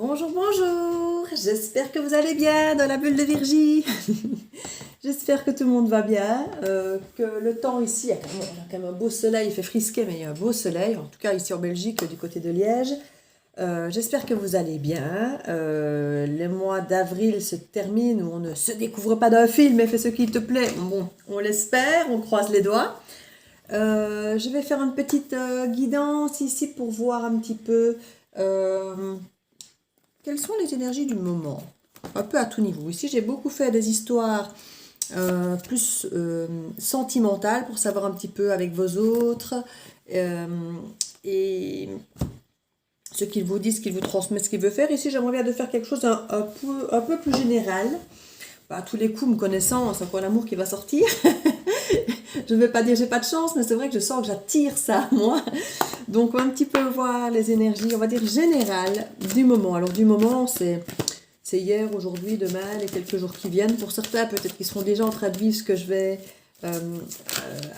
Bonjour, bonjour, j'espère que vous allez bien dans la bulle de Virgie. J'espère que tout le monde va bien, que le temps ici, il y a quand même un beau soleil, il fait frisquet, mais il y a un beau soleil, en tout cas ici en Belgique, du côté de Liège. J'espère que vous allez bien. Le mois d'avril se termine où on ne se découvre pas d'un film, mais fais ce qui te plaît. Bon, on l'espère, on croise les doigts. Je vais faire une petite guidance ici pour voir un petit peu quelles sont les énergies du moment. Un peu à tout niveau. Ici, j'ai beaucoup fait des histoires plus sentimentales pour savoir un petit peu avec vos autres et ce qu'ils vous disent, ce qu'ils vous transmettent, ce qu'ils veulent faire. Ici, j'aimerais bien de faire quelque chose un peu plus général. À tous les coups, me connaissant, c'est encore l'amour qui va sortir. Je ne vais pas dire j'ai pas de chance, mais c'est vrai que je sens que j'attire ça, moi. Donc, on va un petit peu voir les énergies, on va dire générales du moment. Alors, du moment, c'est hier, aujourd'hui, demain, les quelques jours qui viennent. Pour certains, peut-être qu'ils seront déjà en train de vivre ce que je vais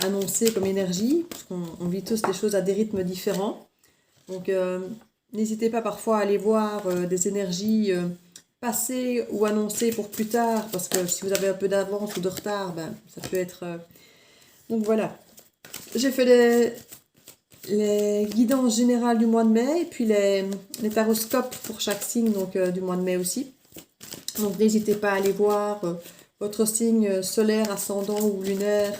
annoncer comme énergie, parce qu'on vit tous des choses à des rythmes différents. Donc, n'hésitez pas parfois à aller voir des énergies passées ou annoncées pour plus tard, parce que si vous avez un peu d'avance ou de retard, ben, ça peut être... Donc voilà, j'ai fait les guidances générales du mois de mai, et puis les taroscopes pour chaque signe donc, du mois de mai aussi. Donc n'hésitez pas à aller voir votre signe solaire, ascendant ou lunaire,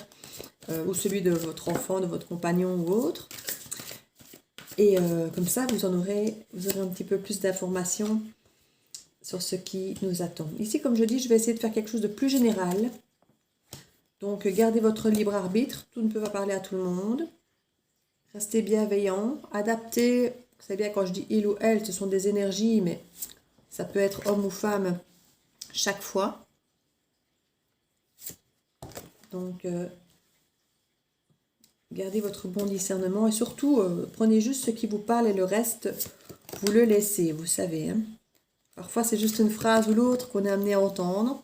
ou celui de votre enfant, de votre compagnon ou autre. Et comme ça, vous aurez un petit peu plus d'informations sur ce qui nous attend. Ici, comme je dis, je vais essayer de faire quelque chose de plus général. Donc, gardez votre libre arbitre. Tout ne peut pas parler à tout le monde. Restez bienveillant. Adaptez. Vous savez bien, quand je dis il ou elle, ce sont des énergies, mais ça peut être homme ou femme chaque fois. Donc, gardez votre bon discernement et surtout, prenez juste ce qui vous parle et le reste, vous le laissez, vous savez. Hein. Parfois, c'est juste une phrase ou l'autre qu'on est amené à entendre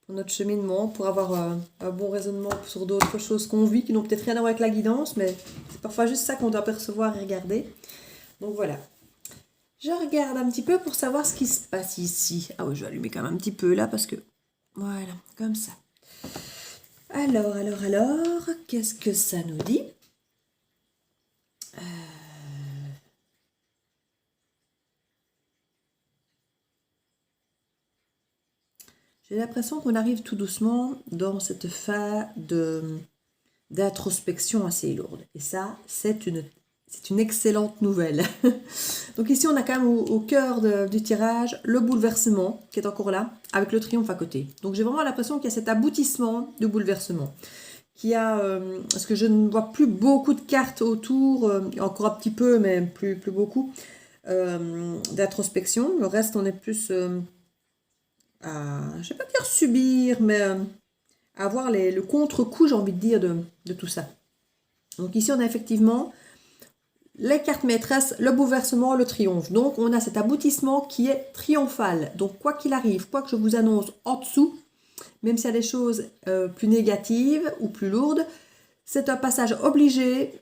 pour notre cheminement, pour avoir un bon raisonnement sur d'autres choses qu'on vit qui n'ont peut-être rien à voir avec la guidance, mais c'est parfois juste ça qu'on doit percevoir et regarder. Donc voilà. Je regarde un petit peu pour savoir ce qui se passe ici. Ah oui, je vais allumer quand même un petit peu là parce que... Voilà, comme ça. Alors, qu'est-ce que ça nous dit ? J'ai l'impression qu'on arrive tout doucement dans cette phase d'introspection assez lourde. Et ça, c'est une excellente nouvelle. Donc ici, on a quand même au cœur du tirage le bouleversement qui est encore là, avec le triomphe à côté. Donc j'ai vraiment l'impression qu'il y a cet aboutissement du bouleversement. Parce que je ne vois plus beaucoup de cartes autour, encore un petit peu, mais plus beaucoup, d'introspection. Le reste, on est plus... je ne vais pas dire subir, mais avoir le contre-coup, j'ai envie de dire, de tout ça. Donc ici, on a effectivement les cartes maîtresses, le bouleversement, le triomphe. Donc, on a cet aboutissement qui est triomphal. Donc, quoi qu'il arrive, quoi que je vous annonce en dessous, même s'il y a des choses plus négatives ou plus lourdes, c'est un passage obligé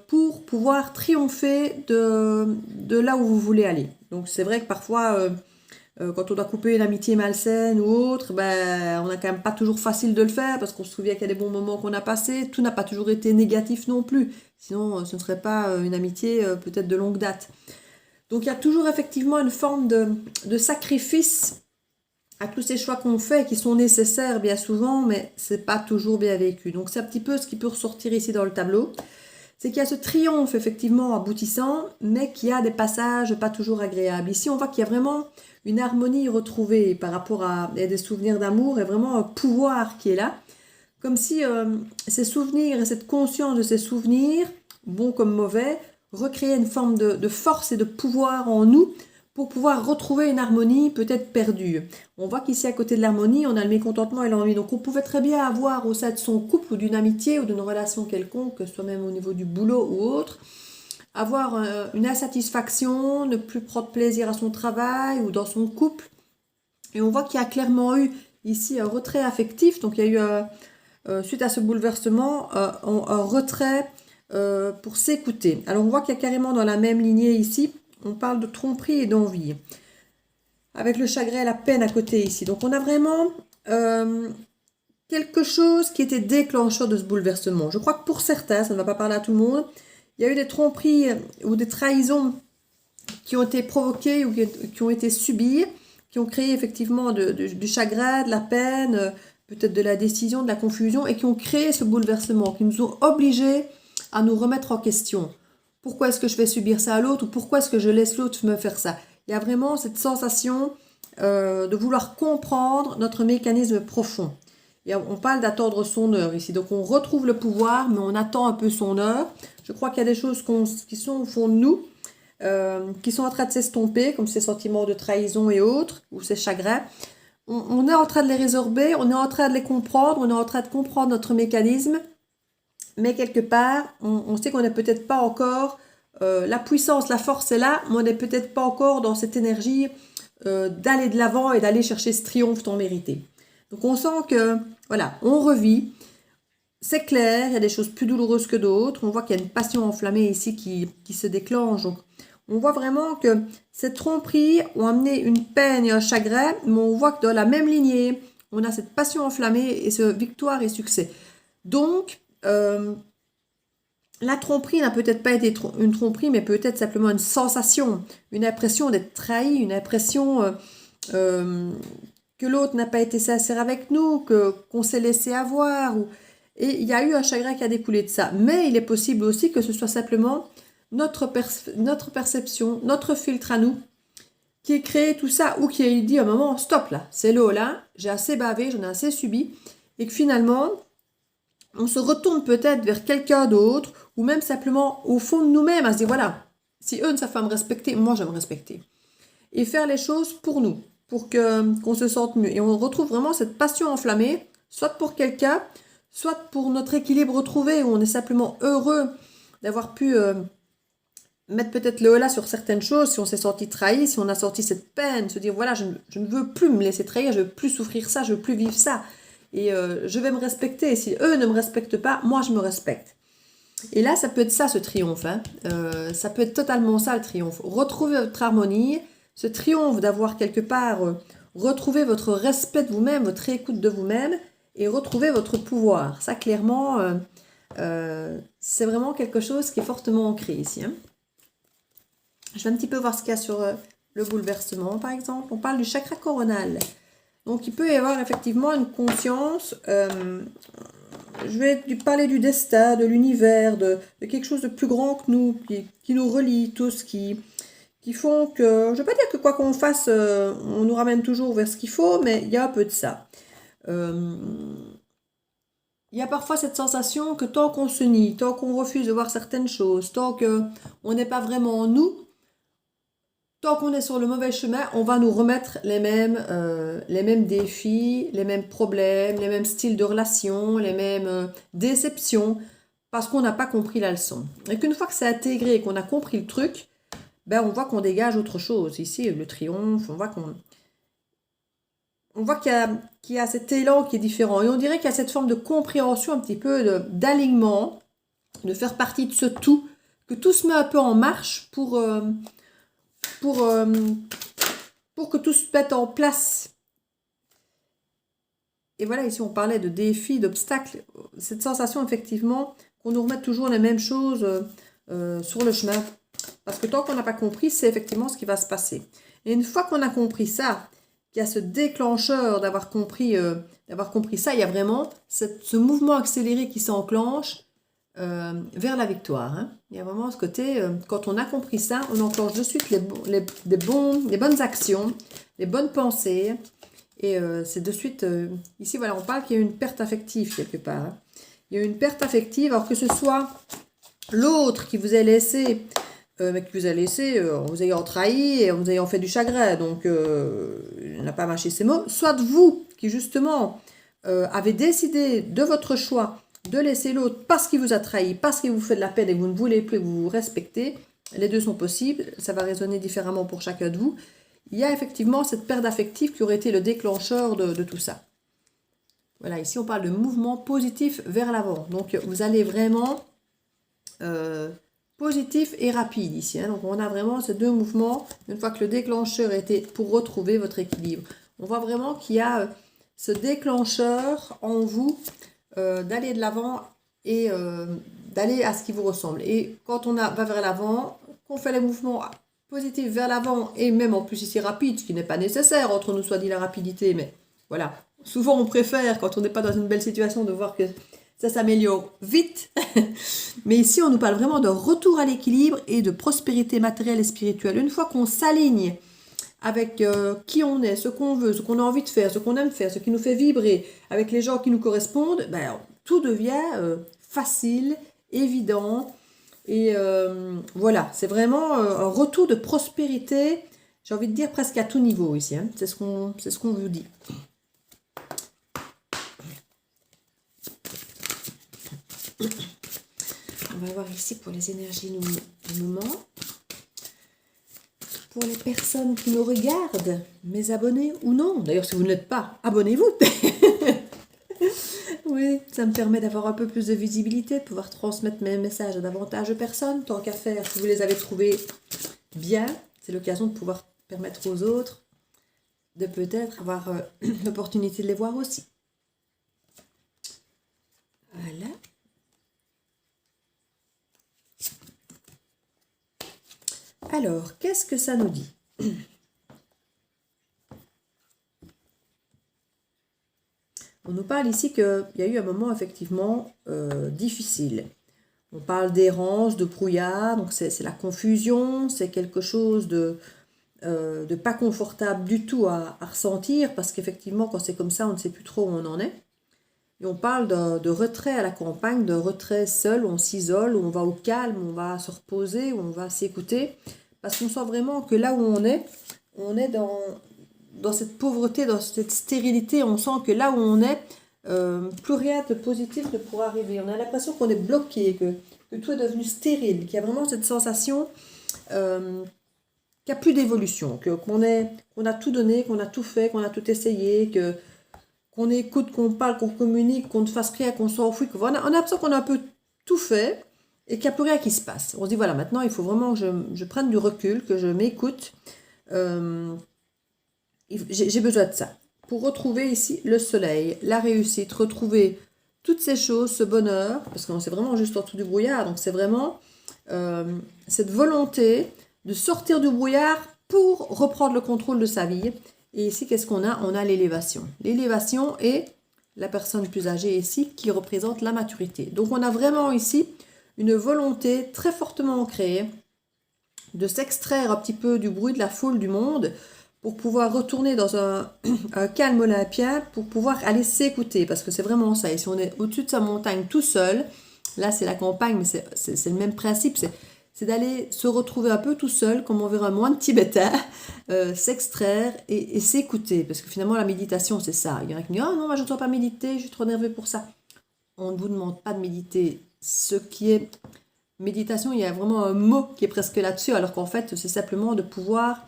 pour pouvoir triompher de là où vous voulez aller. Donc, c'est vrai que parfois... quand on doit couper une amitié malsaine ou autre, ben, on n'a quand même pas toujours facile de le faire parce qu'on se souvient qu'il y a des bons moments qu'on a passés. Tout n'a pas toujours été négatif non plus. Sinon, ce ne serait pas une amitié peut-être de longue date. Donc, il y a toujours effectivement une forme de sacrifice à tous ces choix qu'on fait qui sont nécessaires bien souvent, mais c'est pas toujours bien vécu. Donc, c'est un petit peu ce qui peut ressortir ici dans le tableau. C'est qu'il y a ce triomphe effectivement aboutissant, mais qu'il y a des passages pas toujours agréables. Ici, on voit qu'il y a vraiment une harmonie retrouvée par rapport à des souvenirs d'amour et vraiment un pouvoir qui est là. Comme si ces souvenirs et cette conscience de ces souvenirs, bons comme mauvais, recréaient une forme de force et de pouvoir en nous pour pouvoir retrouver une harmonie peut-être perdue. On voit qu'ici, à côté de l'harmonie, on a le mécontentement et l'ennui. Donc, on pouvait très bien avoir au sein de son couple ou d'une amitié ou d'une relation quelconque, que ce soit même au niveau du boulot ou autre, avoir une insatisfaction, ne plus prendre plaisir à son travail ou dans son couple. Et on voit qu'il y a clairement eu ici un retrait affectif. Donc, il y a eu, suite à ce bouleversement, un retrait pour s'écouter. Alors, on voit qu'il y a carrément dans la même lignée ici, on parle de tromperie et d'envie. avec le chagrin et la peine à côté ici. Donc on a vraiment quelque chose qui était déclencheur de ce bouleversement. Je crois que pour certains, ça ne va pas parler à tout le monde, il y a eu des tromperies ou des trahisons qui ont été provoquées ou qui ont été subies, qui ont créé effectivement du chagrin, de la peine, peut-être de la décision, de la confusion, et qui ont créé ce bouleversement, qui nous ont obligés à nous remettre en question. Pourquoi est-ce que je fais subir ça à l'autre, ou pourquoi est-ce que je laisse l'autre me faire ça? Il y a vraiment cette sensation de vouloir comprendre notre mécanisme profond. Et on parle d'attendre son heure ici. Donc on retrouve le pouvoir, mais on attend un peu son heure. Je crois qu'il y a des choses qui sont au fond de nous, qui sont en train de s'estomper, comme ces sentiments de trahison et autres, ou ces chagrins. On est en train de les résorber, on est en train de les comprendre, on est en train de comprendre notre mécanisme, mais quelque part, on sait qu'on n'est peut-être pas encore, la puissance, la force est là, mais on n'est peut-être pas encore dans cette énergie d'aller de l'avant et d'aller chercher ce triomphe tant mérité. Donc on sent que, voilà, on revit, c'est clair, il y a des choses plus douloureuses que d'autres, on voit qu'il y a une passion enflammée ici qui se déclenche, donc on voit vraiment que ces tromperies ont amené une peine et un chagrin, mais on voit que dans la même lignée, on a cette passion enflammée et ce victoire et succès. Donc, la tromperie n'a peut-être pas été une tromperie, mais peut-être simplement une sensation, une impression d'être trahi, une impression que l'autre n'a pas été sincère avec nous, qu'on s'est laissé avoir. Et il y a eu un chagrin qui a découlé de ça. Mais il est possible aussi que ce soit simplement notre perception, notre filtre à nous, qui ait créé tout ça, ou qui ait dit à un moment, stop là, c'est l'eau là, j'ai assez bavé, j'en ai assez subi, et que finalement, on se retourne peut-être vers quelqu'un d'autre, ou même simplement au fond de nous-mêmes, à se dire, voilà, si eux ne savent pas me respecter, moi je vais me respecter. Et faire les choses pour nous, pour qu'on se sente mieux. Et on retrouve vraiment cette passion enflammée, soit pour quelqu'un, soit pour notre équilibre retrouvé, où on est simplement heureux d'avoir pu mettre peut-être le holà sur certaines choses, si on s'est senti trahi, si on a senti cette peine, se dire voilà, je ne veux plus me laisser trahir, je ne veux plus souffrir ça, je ne veux plus vivre ça. Et je vais me respecter. Et si eux ne me respectent pas, moi je me respecte. Et là, ça peut être ça ce triomphe. Hein. Ça peut être totalement ça le triomphe. Retrouver votre harmonie, ce triomphe d'avoir quelque part retrouvé votre respect de vous-même, votre écoute de vous-même et retrouver votre pouvoir. Ça, clairement, c'est vraiment quelque chose qui est fortement ancré ici. Hein. Je vais un petit peu voir ce qu'il y a sur le bouleversement, par exemple. On parle du chakra coronal. Donc, il peut y avoir effectivement une conscience. Je vais parler du destin, de l'univers, de quelque chose de plus grand que nous, qui nous relie tous, qui font que, je ne vais pas dire que quoi qu'on fasse, on nous ramène toujours vers ce qu'il faut, mais il y a un peu de ça. Il y a parfois cette sensation que tant qu'on se nie, tant qu'on refuse de voir certaines choses, tant qu'on n'est pas vraiment en nous, tant qu'on est sur le mauvais chemin, on va nous remettre les mêmes défis, les mêmes problèmes, les mêmes styles de relations, les mêmes déceptions, parce qu'on n'a pas compris la leçon. Et qu'une fois que c'est intégré et qu'on a compris le truc, ben on voit qu'on dégage autre chose. Ici, le triomphe, on voit qu'il y a cet élan qui est différent. Et on dirait qu'il y a cette forme de compréhension, un petit peu d'alignement, de faire partie de ce tout, que tout se met un peu en marche pour que tout se mette en place. Et voilà, ici on parlait de défis, d'obstacles, cette sensation effectivement qu'on nous remette toujours les mêmes choses sur le chemin. Parce que tant qu'on n'a pas compris, c'est effectivement ce qui va se passer. Et une fois qu'on a compris ça, qu'il y a ce déclencheur d'avoir compris ça, il y a vraiment ce mouvement accéléré qui s'enclenche vers la victoire. Hein. Il y a vraiment ce côté, quand on a compris ça, on enclenche de suite les bonnes actions, les bonnes pensées. Et c'est de suite, ici voilà, on parle qu'il y a une perte affective quelque part. Hein. Il y a une perte affective, alors que ce soit l'autre qui vous a laissé, en vous ayant trahi et en vous ayant fait du chagrin, donc il n'a pas mâché ses mots, soit vous qui justement avez décidé de votre choix de laisser l'autre parce qu'il vous a trahi, parce qu'il vous fait de la peine et que vous ne voulez plus que vous vous respectez. Les deux sont possibles, ça va résonner différemment pour chacun de vous. Il y a effectivement cette perte affective qui aurait été le déclencheur de tout ça. Voilà, ici on parle de mouvement positif vers l'avant. Donc vous allez vraiment positif et rapide ici. Hein. Donc on a vraiment ces deux mouvements, une fois que le déclencheur était pour retrouver votre équilibre. On voit vraiment qu'il y a ce déclencheur en vous d'aller de l'avant et d'aller à ce qui vous ressemble. Et quand on va vers l'avant, qu'on fait les mouvements positifs vers l'avant, et même en plus ici rapide, ce qui n'est pas nécessaire, entre nous soit dit la rapidité, mais voilà. Souvent on préfère, quand on n'est pas dans une belle situation, de voir que ça s'améliore vite. Mais ici, on nous parle vraiment de retour à l'équilibre et de prospérité matérielle et spirituelle. Une fois qu'on s'aligne avec qui on est, ce qu'on veut, ce qu'on a envie de faire, ce qu'on aime faire, ce qui nous fait vibrer, avec les gens qui nous correspondent, ben, tout devient facile, évident. Et voilà, c'est vraiment un retour de prospérité, j'ai envie de dire presque à tout niveau ici. Hein. C'est ce qu'on vous dit. On va voir ici pour les énergies du moment. Pour les personnes qui nous regardent, mes abonnés ou non. D'ailleurs, si vous ne l'êtes pas, abonnez-vous. Oui, ça me permet d'avoir un peu plus de visibilité, de pouvoir transmettre mes messages à davantage de personnes. Tant qu'à faire, si vous les avez trouvés bien, c'est l'occasion de pouvoir permettre aux autres de peut-être avoir l'opportunité de les voir aussi. Voilà. Alors, qu'est-ce que ça nous dit? On nous parle ici qu'il y a eu un moment effectivement difficile. On parle d'errance, de brouillard, donc c'est la confusion, c'est quelque chose de pas confortable du tout à ressentir, parce qu'effectivement, quand c'est comme ça, on ne sait plus trop où on en est. Et on parle de retrait à la campagne, de retrait seul, où on s'isole, où on va au calme, où on va se reposer, où on va s'écouter. Parce qu'on sent vraiment que là où on est dans cette pauvreté, dans cette stérilité. On sent que là où on est, plus rien de positif ne pourra arriver. On a l'impression qu'on est bloqué, que tout est devenu stérile, qu'il y a vraiment cette sensation qu'il n'y a plus d'évolution, qu'on a tout donné, qu'on a tout fait, qu'on a tout essayé, qu'on écoute, qu'on parle, qu'on communique, qu'on ne fasse rien, qu'on s'enfuit. On a l'impression qu'on a un peu tout fait et qu'il n'y a plus rien qui se passe. On se dit, voilà, maintenant, il faut vraiment que je prenne du recul, que je m'écoute. J'ai besoin de ça. Pour retrouver ici le soleil, la réussite, retrouver toutes ces choses, ce bonheur, parce que c'est vraiment juste en dessous du brouillard, donc c'est vraiment cette volonté de sortir du brouillard pour reprendre le contrôle de sa vie. Et ici, qu'est-ce qu'on a? On a l'élévation. L'élévation est la personne plus âgée ici qui représente la maturité. Donc on a vraiment ici une volonté très fortement ancrée de s'extraire un petit peu du bruit de la foule du monde pour pouvoir retourner dans un calme olympien, pour pouvoir aller s'écouter, parce que c'est vraiment ça. Et si on est au-dessus de sa montagne tout seul, là c'est la campagne, mais c'est le même principe, c'est d'aller se retrouver un peu tout seul, comme on verra un moine tibétain, s'extraire et s'écouter, parce que finalement la méditation c'est ça. Il y en a qui me disent « Oh non, moi je ne dois pas méditer, je suis trop nerveux pour ça ». On ne vous demande pas de méditer. Ce qui est méditation, il y a vraiment un mot qui est presque là-dessus, alors qu'en fait c'est simplement de pouvoir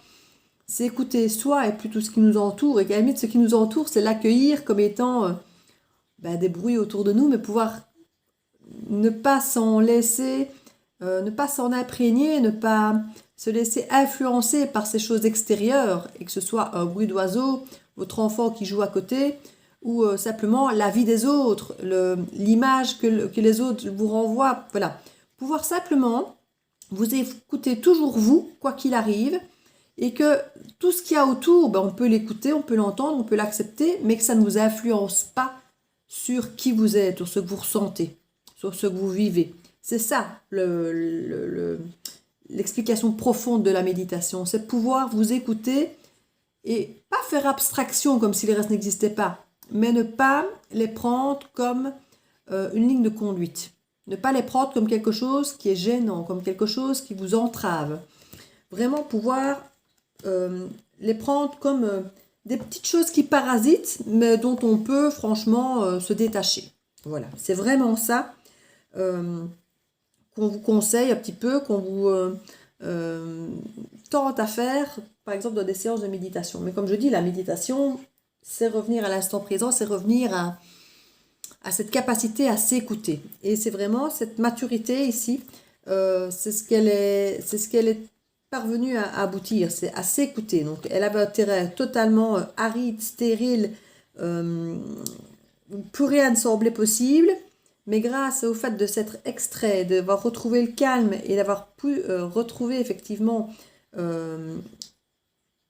s'écouter soi et plutôt ce qui nous entoure, et qu'à la limite ce qui nous entoure c'est l'accueillir comme étant des bruits autour de nous, mais pouvoir ne pas s'en laisser, ne pas s'en imprégner, ne pas se laisser influencer par ces choses extérieures, et que ce soit un bruit d'oiseau, votre enfant qui joue à côté, ou simplement la vie des autres, l'image que les autres vous renvoient. Voilà, pouvoir simplement vous écouter toujours vous, quoi qu'il arrive, et que tout ce qu'il y a autour, on peut l'écouter, on peut l'entendre, on peut l'accepter, mais que ça ne vous influence pas sur qui vous êtes, sur ce que vous ressentez, sur ce que vous vivez. C'est ça l'explication profonde de la méditation, c'est pouvoir vous écouter et pas faire abstraction comme si les restes n'existaient pas, mais ne pas les prendre comme une ligne de conduite, ne pas les prendre comme quelque chose qui est gênant, comme quelque chose qui vous entrave. Vraiment pouvoir les prendre comme des petites choses qui parasitent, mais dont on peut franchement se détacher. Voilà, c'est vraiment ça qu'on vous conseille un petit peu, qu'on vous tente à faire, par exemple dans des séances de méditation. Mais comme je dis, la méditation, c'est revenir à l'instant présent, c'est revenir à cette capacité à s'écouter. Et c'est vraiment cette maturité ici c'est ce qu'elle est parvenue à aboutir, c'est à s'écouter. Donc elle avait un terrain totalement aride, stérile, plus rien ne semblait possible, mais grâce au fait de s'être extrait, d'avoir retrouvé le calme et d'avoir pu retrouver effectivement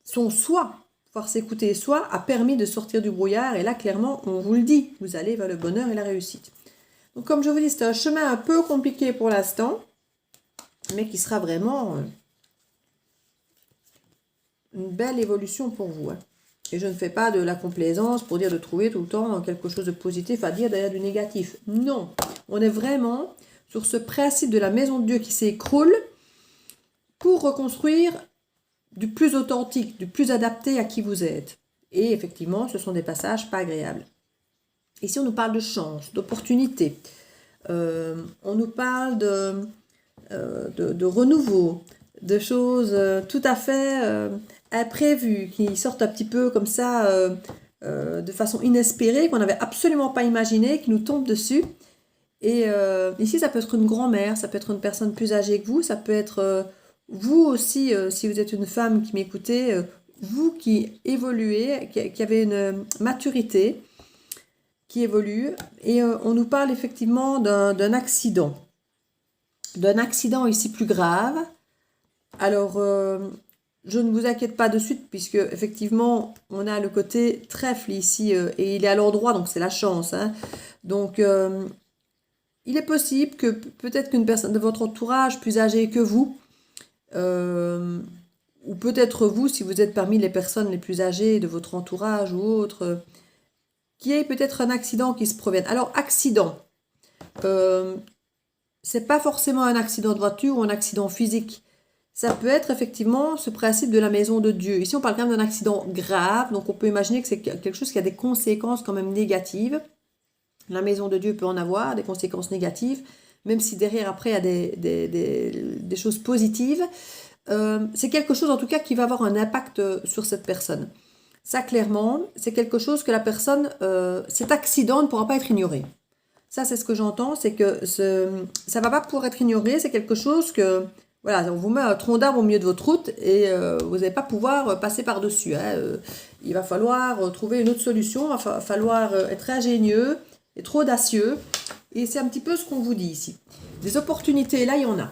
son soi, pouvoir s'écouter soi, a permis de sortir du brouillard. Et là, clairement, on vous le dit, vous allez vers le bonheur et la réussite. Donc, comme je vous dis, c'est un chemin un peu compliqué pour l'instant, mais qui sera vraiment une belle évolution pour vous. Hein. Et je ne fais pas de la complaisance pour dire de trouver tout le temps quelque chose de positif à dire derrière du négatif. Non, on est vraiment sur ce principe de la maison de Dieu qui s'écroule pour reconstruire du plus authentique, du plus adapté à qui vous êtes. Et effectivement, ce sont des passages pas agréables. Ici, on nous parle de chance, d'opportunité. On nous parle de renouveau, de choses tout à fait imprévues, qui sortent un petit peu comme ça, de façon inespérée, qu'on n'avait absolument pas imaginé, qui nous tombent dessus. Et ici, ça peut être une grand-mère, ça peut être une personne plus âgée que vous, ça peut être vous aussi, si vous êtes une femme qui m'écoutez, vous qui évoluez, qui avez une maturité, qui évolue, et on nous parle effectivement d'un accident ici plus grave. Alors, je ne vous inquiète pas de suite, puisque effectivement, on a le côté trèfle ici, et il est à l'endroit, donc c'est la chance. Hein. Donc, il est possible que peut-être qu'une personne de votre entourage plus âgée que vous, ou peut-être vous, si vous êtes parmi les personnes les plus âgées de votre entourage ou autre, qu'il y ait peut-être un accident qui se provienne. Alors, accident, c'est pas forcément un accident de voiture ou un accident physique. Ça peut être effectivement ce principe de la maison de Dieu. Ici, on parle quand même d'un accident grave, donc on peut imaginer que c'est quelque chose qui a des conséquences quand même négatives. La maison de Dieu peut en avoir des conséquences négatives, même si derrière, après, il y a des choses positives. C'est quelque chose, en tout cas, qui va avoir un impact sur cette personne. Ça, clairement, c'est quelque chose que la personne, cet accident ne pourra pas être ignoré. Ça, c'est ce que j'entends, c'est que ça ne va pas pouvoir être ignoré, c'est quelque chose que, voilà, on vous met un tronc d'arbre au milieu de votre route et vous n'allez pas pouvoir passer par-dessus. Hein. Il va falloir trouver une autre solution, il va falloir être ingénieux et trop audacieux. Et c'est un petit peu ce qu'on vous dit ici. Des opportunités, là, il y en a.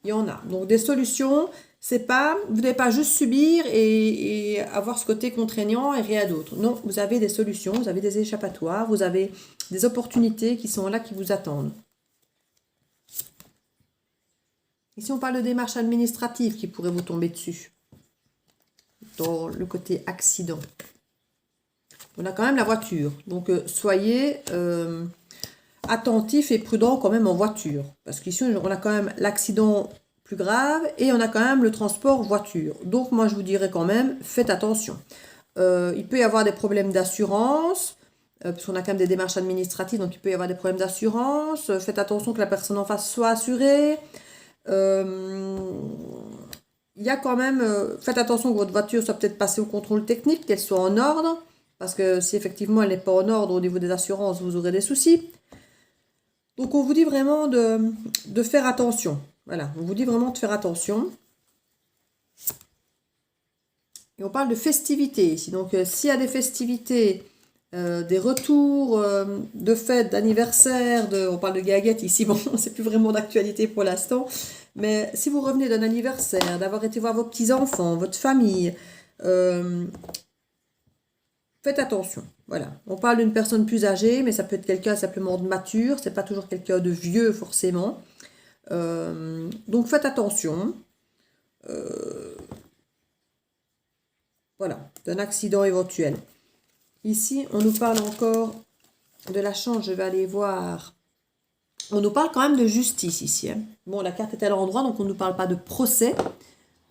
Il y en a. Donc, des solutions, c'est pas, vous n'allez pas juste subir et avoir ce côté contraignant et rien d'autre. Non, vous avez des solutions, vous avez des échappatoires, vous avez des opportunités qui sont là, qui vous attendent. Ici, on parle de démarches administratives qui pourraient vous tomber dessus. Dans le côté accident. On a quand même la voiture. Donc, soyez attentifs et prudents quand même en voiture. Parce qu'ici, on a quand même l'accident plus grave et on a quand même le transport voiture. Donc, moi, je vous dirais quand même, faites attention. Il peut y avoir des problèmes d'assurance, puisqu'on a quand même des démarches administratives, donc il peut y avoir des problèmes d'assurance. Faites attention que la personne en face soit assurée. Il y a quand même, faites attention que votre voiture soit peut-être passée au contrôle technique, qu'elle soit en ordre, parce que si effectivement elle n'est pas en ordre au niveau des assurances, vous aurez des soucis. Donc on vous dit vraiment de faire attention. Voilà, on vous dit vraiment de faire attention. Et on parle de festivités ici. Donc s'il y a des festivités, des retours de fêtes, d'anniversaires, on parle de gaguettes ici, bon, c'est plus vraiment d'actualité pour l'instant, mais si vous revenez d'un anniversaire, d'avoir été voir vos petits-enfants, votre famille, faites attention. Voilà, on parle d'une personne plus âgée, mais ça peut être quelqu'un simplement de mature, c'est pas toujours quelqu'un de vieux forcément. Donc faites attention. Voilà, d'un accident éventuel. Ici, on nous parle encore de la chance, je vais aller voir. On nous parle quand même de justice ici. Hein. Bon, la carte est à l'endroit, donc on ne nous parle pas de procès.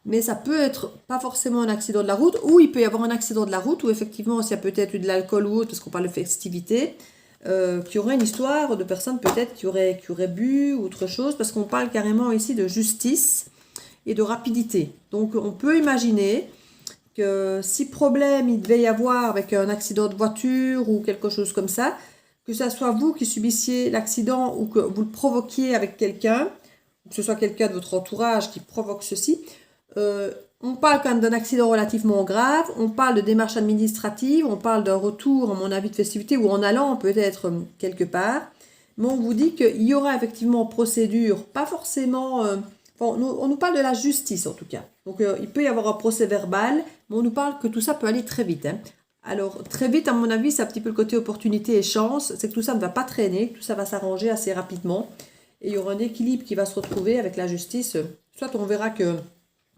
Mais ça peut être pas forcément un accident de la route, ou il peut y avoir un accident de la route, où effectivement, ça peut être eu de l'alcool ou autre, parce qu'on parle de festivité, qui aurait une histoire de personnes peut-être qui auraient bu ou autre chose, parce qu'on parle carrément ici de justice et de rapidité. Donc on peut imaginer que si problème il devait y avoir avec un accident de voiture ou quelque chose comme ça, que ce soit vous qui subissiez l'accident ou que vous le provoquiez avec quelqu'un, que ce soit quelqu'un de votre entourage qui provoque ceci. On parle quand même d'un accident relativement grave, on parle de démarches administratives, on parle d'un retour, à mon avis, de festivité ou en allant peut-être quelque part. Mais on vous dit qu'il y aura effectivement procédure, pas forcément... on nous parle de la justice en tout cas. Donc il peut y avoir un procès verbal, mais on nous parle que tout ça peut aller très vite. Hein. Alors très vite, à mon avis, c'est un petit peu le côté opportunité et chance, c'est que tout ça ne va pas traîner, que tout ça va s'arranger assez rapidement. Et il y aura un équilibre qui va se retrouver avec la justice. Soit on verra que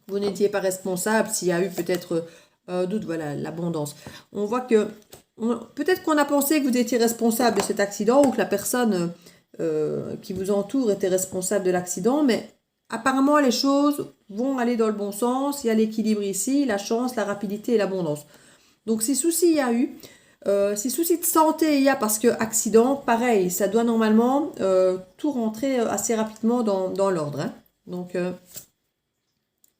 vous n'étiez pas responsable, s'il y a eu peut-être un doute, voilà, l'abondance. On voit que peut-être qu'on a pensé que vous étiez responsable de cet accident ou que la personne qui vous entoure était responsable de l'accident, mais apparemment les choses vont aller dans le bon sens, il y a l'équilibre ici, la chance, la rapidité et l'abondance. Donc si souci il y a eu, si souci de santé il y a parce que accident, pareil, ça doit normalement tout rentrer assez rapidement dans l'ordre. Hein. Donc,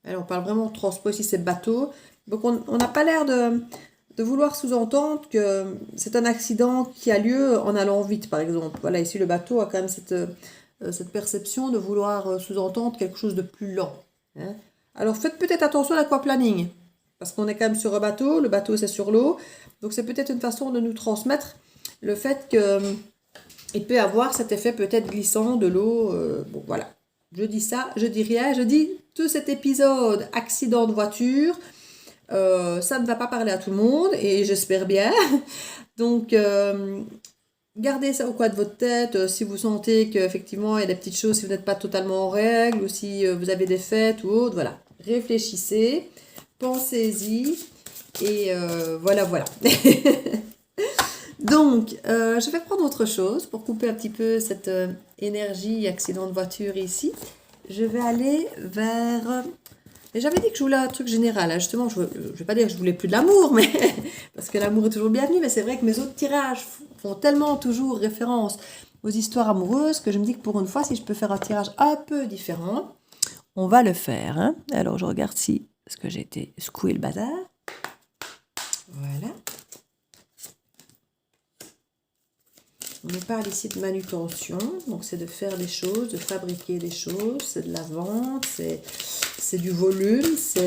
alors on parle vraiment de transport ici, c'est bateau. Donc on n'a pas l'air de vouloir sous-entendre que c'est un accident qui a lieu en allant vite, par exemple. Voilà, ici le bateau a quand même cette perception de vouloir sous-entendre quelque chose de plus lent. Hein. Alors faites peut-être attention à l'aquaplaning, parce qu'on est quand même sur un bateau, le bateau c'est sur l'eau, donc c'est peut-être une façon de nous transmettre le fait qu'il peut avoir cet effet peut-être glissant de l'eau. Bon voilà, je dis ça, je dis rien, je dis tout cet épisode accident de voiture, ça ne va pas parler à tout le monde, et j'espère bien. Donc, gardez ça au coin de votre tête, si vous sentez qu'effectivement il y a des petites choses, si vous n'êtes pas totalement en règle, ou si vous avez des fêtes ou autre, voilà. Réfléchissez, pensez-y, et voilà, voilà. Donc, je vais prendre autre chose pour couper un petit peu cette énergie accident de voiture ici. Je vais aller vers... Et j'avais dit que je voulais un truc général. Hein. Justement, je ne vais pas dire que je voulais plus de l'amour, mais parce que l'amour est toujours bienvenu, mais c'est vrai que mes autres tirages font tellement toujours référence aux histoires amoureuses que je me dis que pour une fois, si je peux faire un tirage un peu différent, on va le faire. Hein. Alors, je regarde si... Parce que j'ai été secouer le bazar. Voilà. On nous parle ici de manutention, donc c'est de faire des choses, de fabriquer des choses, c'est de la vente, c'est du volume, ça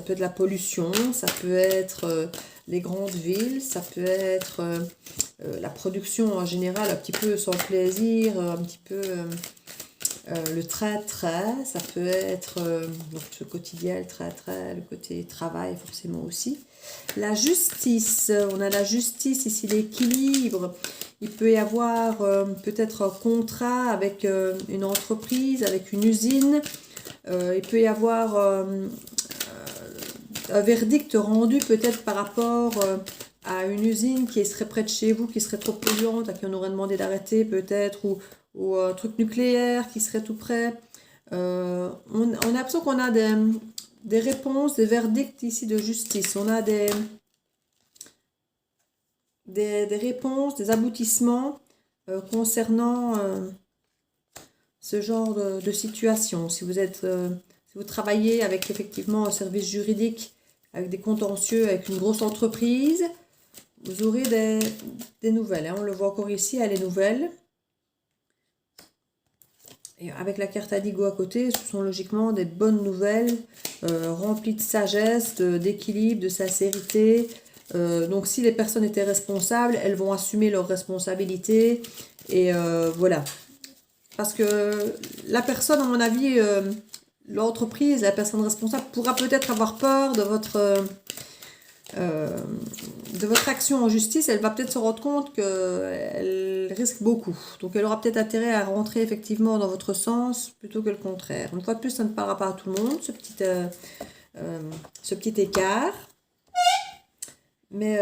peut être la pollution, ça peut être les grandes villes, ça peut être la production en général un petit peu sans plaisir, un petit peu le trait, ça peut être donc ce quotidien, le trait, le côté travail forcément aussi. La justice, on a la justice ici, l'équilibre. Il peut y avoir peut-être un contrat avec une entreprise, avec une usine. Il peut y avoir un verdict rendu peut-être par rapport à une usine qui serait près de chez vous, qui serait trop polluante, à qui on aurait demandé d'arrêter peut-être, ou un truc nucléaire qui serait tout près. On a l'impression qu'on a des réponses, des verdicts ici de justice. On a des réponses, des aboutissements concernant ce genre de situation. Si vous travaillez avec effectivement un service juridique, avec des contentieux, avec une grosse entreprise, vous aurez des nouvelles. Hein. On le voit encore ici, elle est nouvelle. Et avec la carte Adigo à côté, ce sont logiquement des bonnes nouvelles, remplies de sagesse, d'équilibre, de sincérité. Donc si les personnes étaient responsables, elles vont assumer leurs responsabilités. Et voilà. Parce que la personne, à mon avis, l'entreprise, la personne responsable pourra peut-être avoir peur de votre action en justice. Elle va peut-être se rendre compte qu'elle risque beaucoup. Donc elle aura peut-être intérêt à rentrer effectivement dans votre sens plutôt que le contraire. Une fois de plus, ça ne parlera pas à tout le monde, ce petit écart. Mais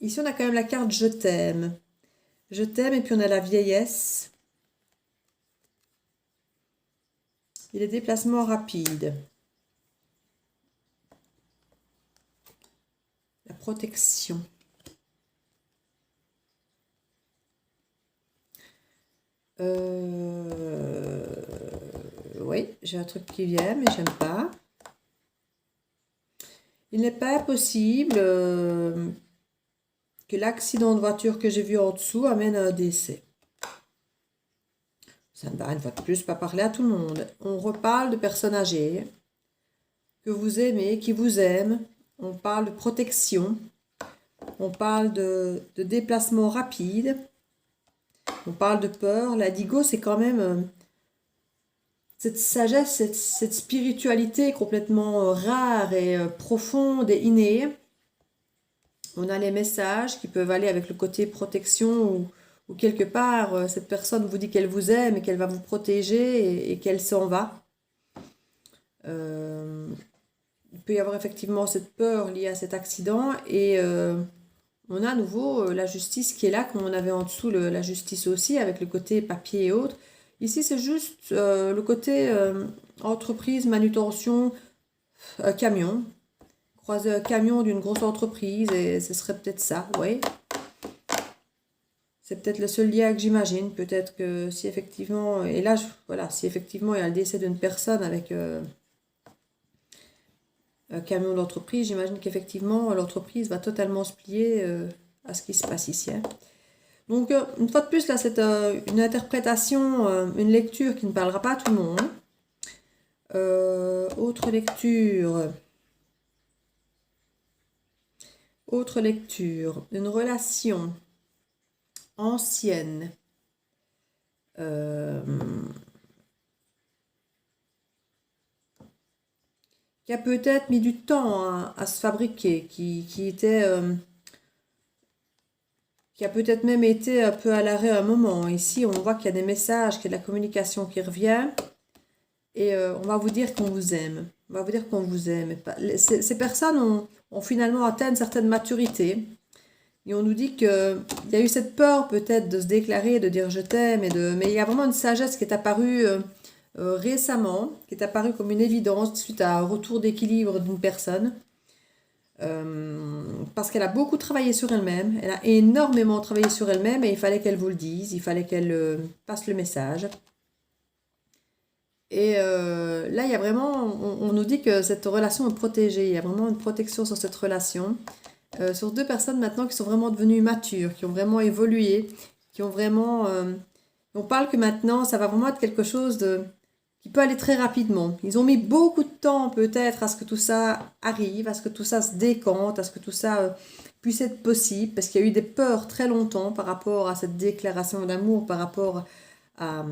ici, on a quand même la carte « Je t'aime ». Je t'aime, et puis on a la vieillesse. Et les déplacements rapides. La protection. Oui, j'ai un truc qui vient, mais j'aime pas. Il n'est pas possible que l'accident de voiture que j'ai vu en dessous amène à un décès. ça ne va une fois de plus pas parler à tout le monde. On reparle de personnes âgées que vous aimez, qui vous aiment. On parle de protection. On parle de déplacement rapide. On parle de peur. L'Indigo, c'est quand même cette sagesse, cette spiritualité complètement rare et profonde et innée. On a les messages qui peuvent aller avec le côté protection ou quelque part, cette personne vous dit qu'elle vous aime et qu'elle va vous protéger et qu'elle s'en va. Il peut y avoir effectivement cette peur liée à cet accident et on a à nouveau la justice qui est là, comme on avait en dessous la justice aussi, avec le côté papier et autres. Ici, c'est juste le côté entreprise, manutention, camion. Croiser un camion d'une grosse entreprise et ce serait peut-être ça, oui. C'est peut-être le seul lien que j'imagine. Peut-être que si effectivement, et là, voilà, si effectivement il y a le décès d'une personne avec un camion d'entreprise, j'imagine qu'effectivement l'entreprise va totalement se plier à ce qui se passe ici. Hein. Donc, une fois de plus, là, c'est une interprétation, une lecture qui ne parlera pas à tout le monde. Autre lecture. Autre lecture. Une relation ancienne. Qui a peut-être mis du temps à se fabriquer, qui a peut-être même été un peu à l'arrêt à un moment. Ici, on voit qu'il y a des messages, qu'il y a de la communication qui revient. Et on va vous dire qu'on vous aime. On va vous dire qu'on vous aime. Ces personnes ont finalement atteint une certaine maturité. Et on nous dit qu'il y a eu cette peur peut-être de se déclarer, de dire je t'aime. Mais il y a vraiment une sagesse qui est apparue récemment, qui est apparue comme une évidence suite à un retour d'équilibre d'une personne. Parce qu'elle a beaucoup travaillé sur elle-même. Elle a énormément travaillé sur elle-même et il fallait qu'elle vous le dise. Il fallait qu'elle passe le message. Et là, il y a vraiment, on nous dit que cette relation est protégée. Il y a vraiment une protection sur cette relation. Sur deux personnes maintenant qui sont vraiment devenues matures, qui ont vraiment évolué, qui ont vraiment... on parle que maintenant, ça va vraiment être quelque chose qui peut aller très rapidement. Ils ont mis beaucoup de temps peut-être à ce que tout ça arrive, à ce que tout ça se décante, à ce que tout ça puisse être possible, parce qu'il y a eu des peurs très longtemps par rapport à cette déclaration d'amour, par rapport à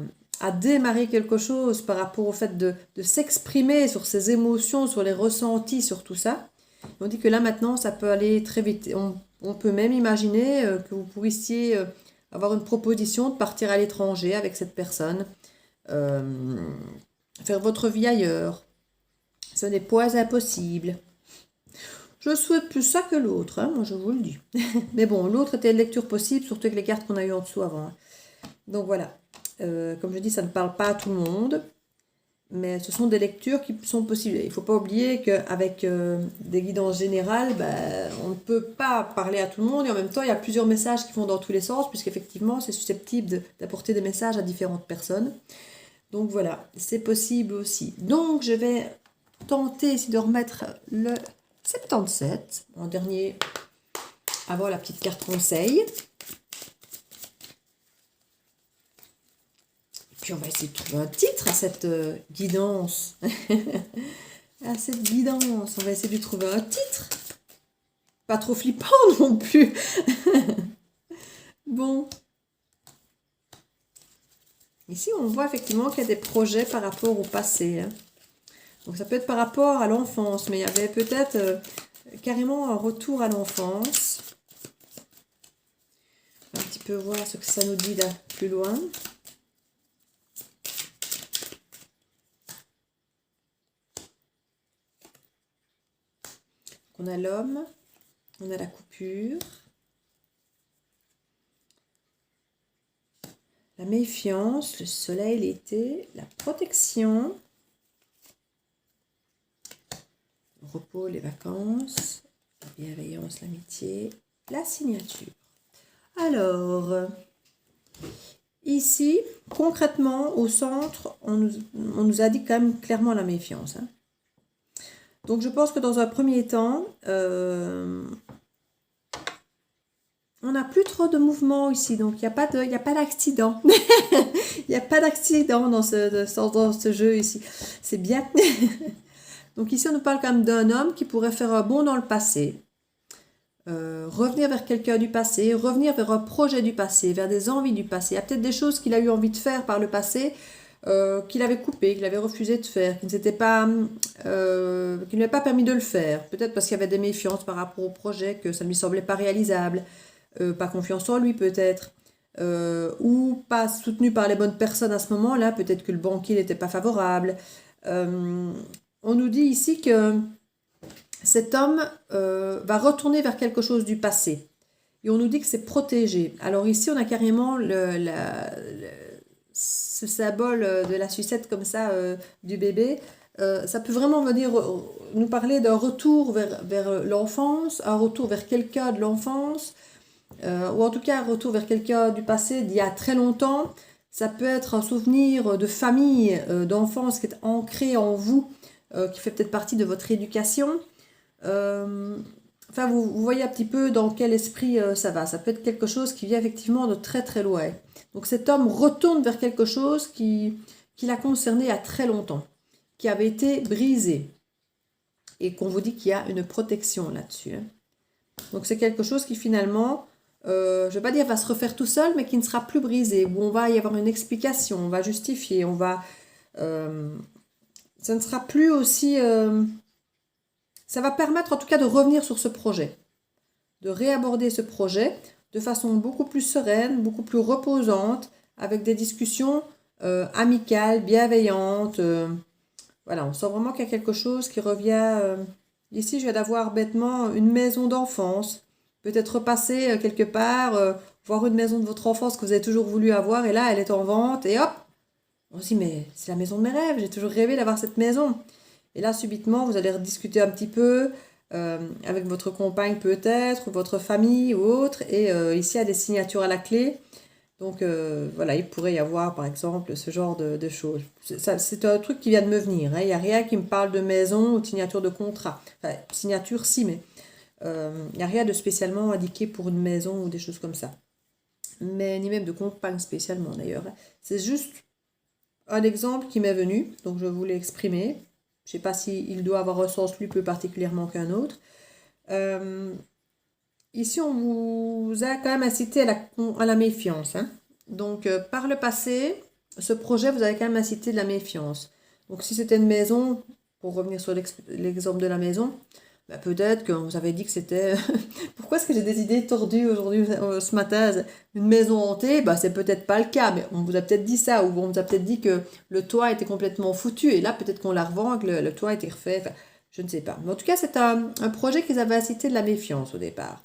démarrer quelque chose, par rapport au fait de s'exprimer sur ses émotions, sur les ressentis, sur tout ça. On dit que là maintenant ça peut aller très vite. On peut même imaginer que vous puissiez avoir une proposition de partir à l'étranger avec cette personne, faire votre vie ailleurs. Ce n'est pas impossible. Je souhaite plus ça que l'autre, hein, moi je vous le dis. Mais bon, l'autre était une lecture possible, surtout avec les cartes qu'on a eues en dessous avant. Hein. Donc voilà, comme je dis, ça ne parle pas à tout le monde. Mais ce sont des lectures qui sont possibles. Il ne faut pas oublier qu'avec des guidances générales, on ne peut pas parler à tout le monde. Et en même temps, il y a plusieurs messages qui vont dans tous les sens, puisqu'effectivement, c'est susceptible d'apporter des messages à différentes personnes. Donc voilà, c'est possible aussi. Donc, je vais tenter ici de remettre le 77 en dernier, avant la petite carte conseil. Puis on va essayer de trouver un titre à cette guidance. À cette guidance, on va essayer de trouver un titre. Pas trop flippant non plus. Bon. Ici, on voit effectivement qu'il y a des projets par rapport au passé. Hein. Donc ça peut être par rapport à l'enfance, mais il y avait peut-être carrément un retour à l'enfance. On va un petit peu voir ce que ça nous dit là plus loin. On a l'homme, on a la coupure, la méfiance, le soleil, l'été, la protection, le repos, les vacances, la bienveillance, l'amitié, la signature. Alors, ici, concrètement, au centre, on nous a dit quand même clairement la méfiance. Hein. Donc, je pense que dans un premier temps, on n'a plus trop de mouvement ici, donc il n'y a pas d'accident. Il n'y a pas d'accident dans ce jeu ici. C'est bien. Donc ici, on nous parle quand même d'un homme qui pourrait faire un bond dans le passé. Revenir vers quelqu'un du passé, revenir vers un projet du passé, vers des envies du passé. Il y a peut-être des choses qu'il a eu envie de faire par le passé, qu'il avait coupé, qu'il avait refusé de faire, qui ne lui a pas permis de le faire. Peut-être parce qu'il y avait des méfiances par rapport au projet, que ça ne lui semblait pas réalisable, pas confiance en lui peut-être, ou pas soutenu par les bonnes personnes à ce moment-là. Peut-être que le banquier n'était pas favorable. On nous dit ici que cet homme va retourner vers quelque chose du passé. Et on nous dit que c'est protégé. Alors ici, on a carrément ce symbole de la sucette comme ça du bébé. Ça peut vraiment venir nous parler d'un retour vers l'enfance, un retour vers quelqu'un de l'enfance, ou en tout cas un retour vers quelqu'un du passé d'il y a très longtemps. Ça peut être un souvenir de famille, d'enfance qui est ancré en vous, qui fait peut-être partie de votre éducation. Enfin, vous voyez un petit peu dans quel esprit ça va. Ça peut être quelque chose qui vient effectivement de très très loin. Donc cet homme retourne vers quelque chose qui l'a concerné il y a très longtemps, qui avait été brisé. Et qu'on vous dit qu'il y a une protection là-dessus. Hein. Donc c'est quelque chose qui finalement, je ne vais pas dire va se refaire tout seul, mais qui ne sera plus brisé, où on va y avoir une explication, on va justifier, ça ne sera plus aussi... ça va permettre en tout cas de revenir sur ce projet, de réaborder ce projet de façon beaucoup plus sereine, beaucoup plus reposante, avec des discussions amicales, bienveillantes. Voilà, on sent vraiment qu'il y a quelque chose qui revient. Ici, je viens d'avoir bêtement une maison d'enfance, peut-être repasser quelque part, voir une maison de votre enfance que vous avez toujours voulu avoir, et là, elle est en vente, et hop, on se dit, mais c'est la maison de mes rêves, j'ai toujours rêvé d'avoir cette maison. Et là, subitement, vous allez rediscuter un petit peu avec votre compagne peut-être, ou votre famille ou autre. Et ici, il y a des signatures à la clé. Donc voilà, il pourrait y avoir par exemple ce genre de choses. C'est un truc qui vient de me venir. Hein. Il n'y a rien qui me parle de maison ou de signature de contrat. Enfin, signature si, mais il n'y a rien de spécialement indiqué pour une maison ou des choses comme ça. Mais ni même de compagne spécialement d'ailleurs. C'est juste un exemple qui m'est venu, donc je voulais exprimer. Je ne sais pas s'il doit avoir un sens lui plus particulièrement qu'un autre. Ici, on vous a quand même incité à la méfiance. Hein. Donc, par le passé, ce projet vous avez quand même incité de la méfiance. Donc, si c'était une maison, pour revenir sur l'exemple de la maison, bah, peut-être que vous avez dit que c'était... Pourquoi est-ce que j'ai des idées tordues aujourd'hui, ce matin? Une maison hantée, bah, c'est peut-être pas le cas, mais on vous a peut-être dit ça, ou on vous a peut-être dit que le toit était complètement foutu, et là, peut-être qu'on la revend, que le toit a été refait, enfin, je ne sais pas. Mais en tout cas, c'est un projet qu'ils avaient incité de la méfiance au départ.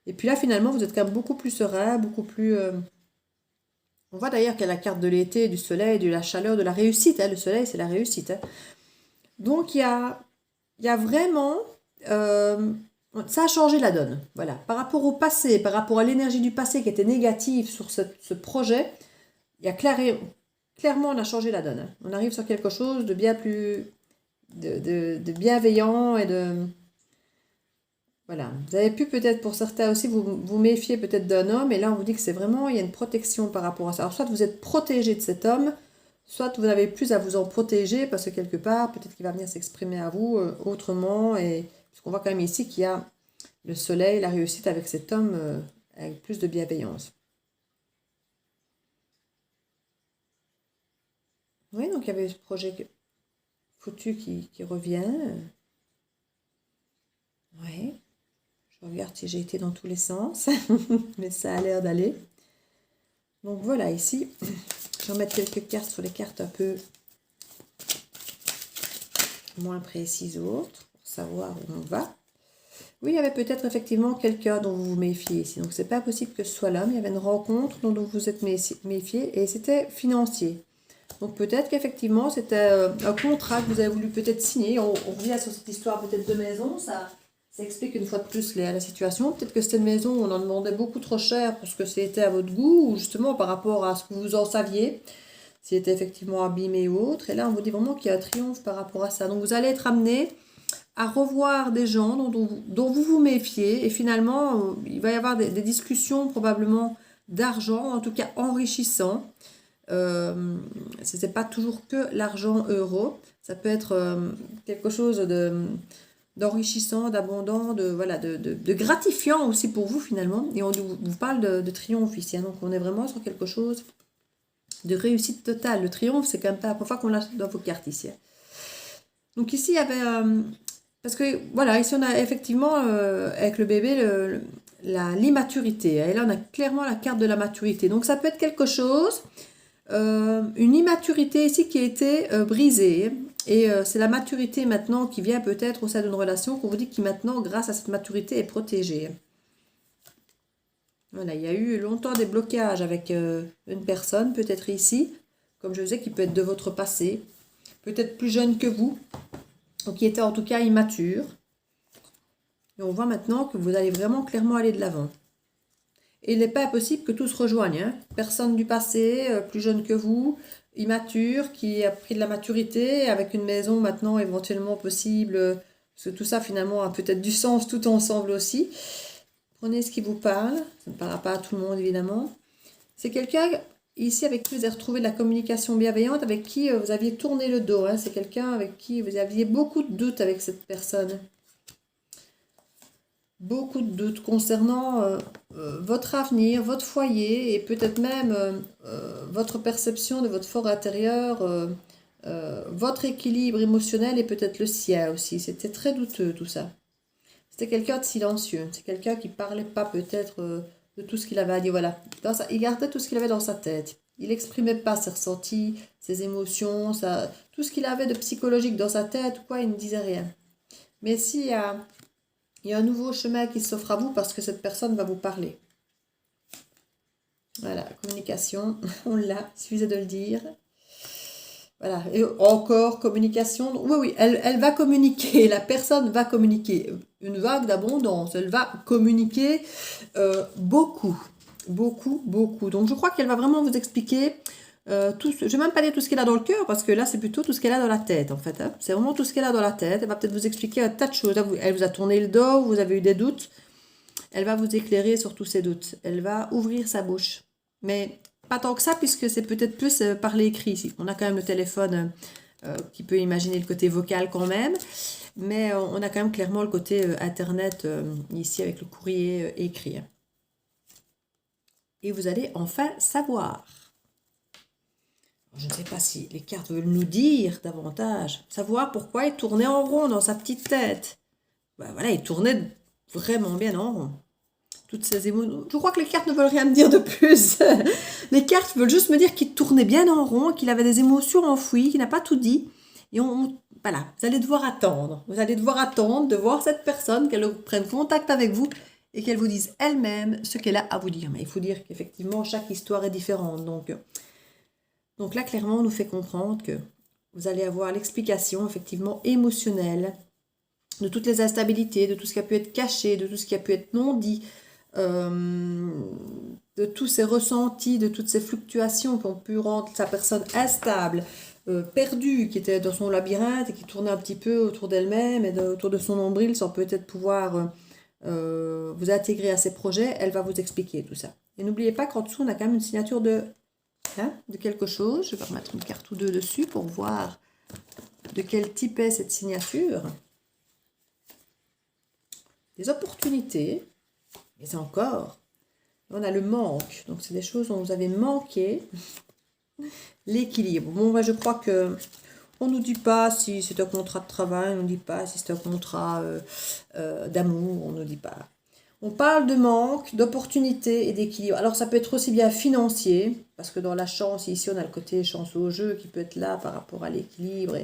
Et puis là, finalement, vous êtes quand même beaucoup plus serein, beaucoup plus... On voit d'ailleurs qu'il y a la carte de l'été, du soleil, de la chaleur, de la réussite. Hein. Le soleil, c'est la réussite. Hein. Donc, il y a vraiment... ça a changé la donne. Voilà. Par rapport au passé, par rapport à l'énergie du passé qui était négative sur ce projet, il y a clairement, on a changé la donne. Hein. On arrive sur quelque chose de bien plus... de bienveillant et de... Voilà, vous avez pu peut-être pour certains aussi vous méfier peut-être d'un homme, et là on vous dit que c'est vraiment, il y a une protection par rapport à ça. Alors soit vous êtes protégé de cet homme, soit vous n'avez plus à vous en protéger parce que quelque part, peut-être qu'il va venir s'exprimer à vous autrement, et parce qu'on voit quand même ici qu'il y a le soleil, la réussite avec cet homme avec plus de bienveillance. Oui, donc il y avait ce projet foutu qui revient. Oui. Je regarde si j'ai été dans tous les sens, mais ça a l'air d'aller. Donc voilà, ici, je vais remettre quelques cartes sur les cartes un peu moins précises ou autres, pour savoir où on va. Oui, il y avait peut-être effectivement quelqu'un dont vous vous méfiez ici. Donc c'est pas possible que ce soit l'homme, il y avait une rencontre dont vous vous êtes méfié, et c'était financier. Donc peut-être qu'effectivement c'était un contrat que vous avez voulu peut-être signer. On revient sur cette histoire peut-être de maison, ça explique une fois de plus la situation. Peut-être que c'était une maison où on en demandait beaucoup trop cher parce que c'était à votre goût, ou justement par rapport à ce que vous en saviez, si était effectivement abîmé ou autre. Et là, on vous dit vraiment qu'il y a un triomphe par rapport à ça. Donc vous allez être amené à revoir des gens dont vous vous méfiez et finalement il va y avoir des discussions probablement d'argent, en tout cas enrichissant. Ce n'est pas toujours que l'argent euro, ça peut être quelque chose d'enrichissant, d'abondant, de gratifiant aussi pour vous finalement. Et on vous parle de triomphe ici, hein, donc on est vraiment sur quelque chose de réussite totale. Le triomphe, c'est quand même pas la première fois qu'on l'a dans vos cartes ici. Donc ici, il y avait... parce que voilà, ici on a effectivement avec le bébé l'immaturité. Et là, on a clairement la carte de la maturité. Donc ça peut être quelque chose, une immaturité ici qui a été brisée. Et c'est la maturité maintenant qui vient peut-être au sein d'une relation qu'on vous dit qui maintenant, grâce à cette maturité, est protégée. Voilà, il y a eu longtemps des blocages avec une personne, peut-être ici, comme je disais, qui peut être de votre passé, peut-être plus jeune que vous, ou qui était en tout cas immature. Et on voit maintenant que vous allez vraiment clairement aller de l'avant. Et il n'est pas impossible que tout se rejoigne. Hein. Personne du passé, plus jeune que vous, immature, qui a pris de la maturité, avec une maison maintenant éventuellement possible, parce que tout ça finalement a peut-être du sens tout ensemble aussi. Prenez ce qui vous parle, ça ne parlera pas à tout le monde évidemment. C'est quelqu'un ici avec qui vous avez retrouvé de la communication bienveillante, avec qui vous aviez tourné le dos. Hein. C'est quelqu'un avec qui vous aviez beaucoup de doutes avec cette personne. Beaucoup de doutes concernant votre avenir, votre foyer et peut-être même votre perception de votre fort intérieur, votre équilibre émotionnel et peut-être le sien aussi. C'était très douteux tout ça. C'était quelqu'un de silencieux. C'est quelqu'un qui ne parlait pas peut-être de tout ce qu'il avait à dire. Voilà. Il gardait tout ce qu'il avait dans sa tête. Il n'exprimait pas ses ressentis, ses émotions, tout ce qu'il avait de psychologique dans sa tête, quoi, il ne disait rien. Mais s'il y a un nouveau chemin qui s'offre à vous parce que cette personne va vous parler. Voilà, communication, on l'a, il suffisait de le dire. Voilà, et encore communication. Oui, elle va communiquer, la personne va communiquer. Une vague d'abondance, elle va communiquer beaucoup. Donc je crois qu'elle va vraiment vous expliquer tout. Je ne vais même pas dire tout ce qu'elle a dans le cœur, parce que là c'est plutôt tout ce qu'elle a dans la tête en fait. Hein. C'est vraiment tout ce qu'elle a dans la tête. Elle va peut-être vous expliquer un tas de choses. Elle vous a tourné le dos, vous avez eu des doutes. Elle va vous éclairer sur tous ces doutes. Elle va ouvrir sa bouche. Mais pas tant que ça, puisque c'est peut-être plus par l'écrit ici. On a quand même le téléphone qui peut imaginer le côté vocal quand même. Mais on a quand même clairement le côté internet ici avec le courrier écrit. Et vous allez enfin savoir. Je ne sais pas si les cartes veulent nous dire davantage. Savoir pourquoi il tournait en rond dans sa petite tête. Ben voilà, il tournait vraiment bien en rond. Toutes ces émotions. Je crois que les cartes ne veulent rien me dire de plus. Les cartes veulent juste me dire qu'il tournait bien en rond, qu'il avait des émotions enfouies, qu'il n'a pas tout dit. Et voilà, vous allez devoir attendre. Vous allez devoir attendre de voir cette personne, qu'elle prenne contact avec vous et qu'elle vous dise elle-même ce qu'elle a à vous dire. Mais il faut dire qu'effectivement, chaque histoire est différente. Donc là, clairement, on nous fait comprendre que vous allez avoir l'explication, effectivement, émotionnelle de toutes les instabilités, de tout ce qui a pu être caché, de tout ce qui a pu être non dit, de tous ces ressentis, de toutes ces fluctuations qui ont pu rendre sa personne instable, perdue, qui était dans son labyrinthe et qui tournait un petit peu autour d'elle-même et autour de son nombril sans peut-être pouvoir vous intégrer à ses projets. Elle va vous expliquer tout ça. Et n'oubliez pas qu'en dessous, on a quand même une signature de quelque chose. Je vais remettre une carte ou deux dessus pour voir de quel type est cette signature. Des opportunités, mais encore, on a le manque. Donc, c'est des choses dont vous avez manqué. L'équilibre. Bon, je crois que on ne nous dit pas si c'est un contrat de travail, on ne nous dit pas si c'est un contrat d'amour, on ne nous dit pas. On parle de manque, d'opportunité et d'équilibre. Alors, ça peut être aussi bien financier, parce que dans la chance, ici, on a le côté chance au jeu qui peut être là par rapport à l'équilibre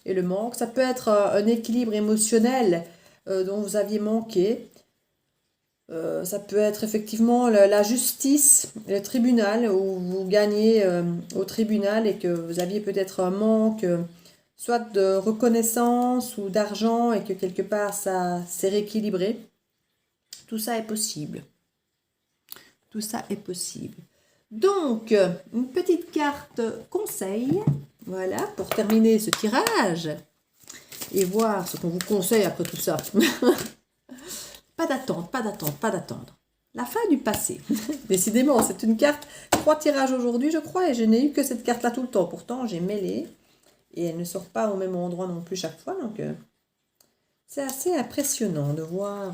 et le manque. Ça peut être un équilibre émotionnel dont vous aviez manqué. Ça peut être effectivement la justice, le tribunal, où vous gagnez au tribunal et que vous aviez peut-être un manque, soit de reconnaissance ou d'argent et que quelque part ça s'est rééquilibré. Tout ça est possible. Tout ça est possible. Donc, une petite carte conseil, voilà, pour terminer ce tirage. et voir ce qu'on vous conseille après tout ça. Pas d'attente, pas d'attente, pas d'attendre. La fin du passé. Décidément, c'est une carte, 3 tirages aujourd'hui, je crois, et je n'ai eu que cette carte-là tout le temps. Pourtant, j'ai mêlé, et elle ne sort pas au même endroit non plus chaque fois, donc c'est assez impressionnant de voir.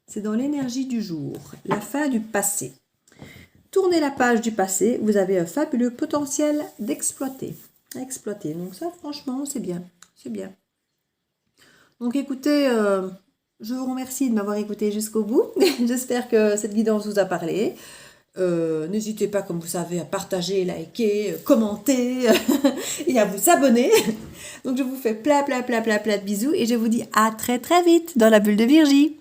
C'est dans l'énergie du jour, la fin du passé. Tournez la page du passé, vous avez un fabuleux potentiel d'exploiter. Exploiter. Donc ça, franchement, c'est bien. C'est bien. Donc écoutez, je vous remercie de m'avoir écouté jusqu'au bout. J'espère que cette guidance vous a parlé. N'hésitez pas, comme vous savez, à partager, liker, commenter et à vous abonner. Donc je vous fais plein de bisous et je vous dis à très très vite dans la bulle de Virgie.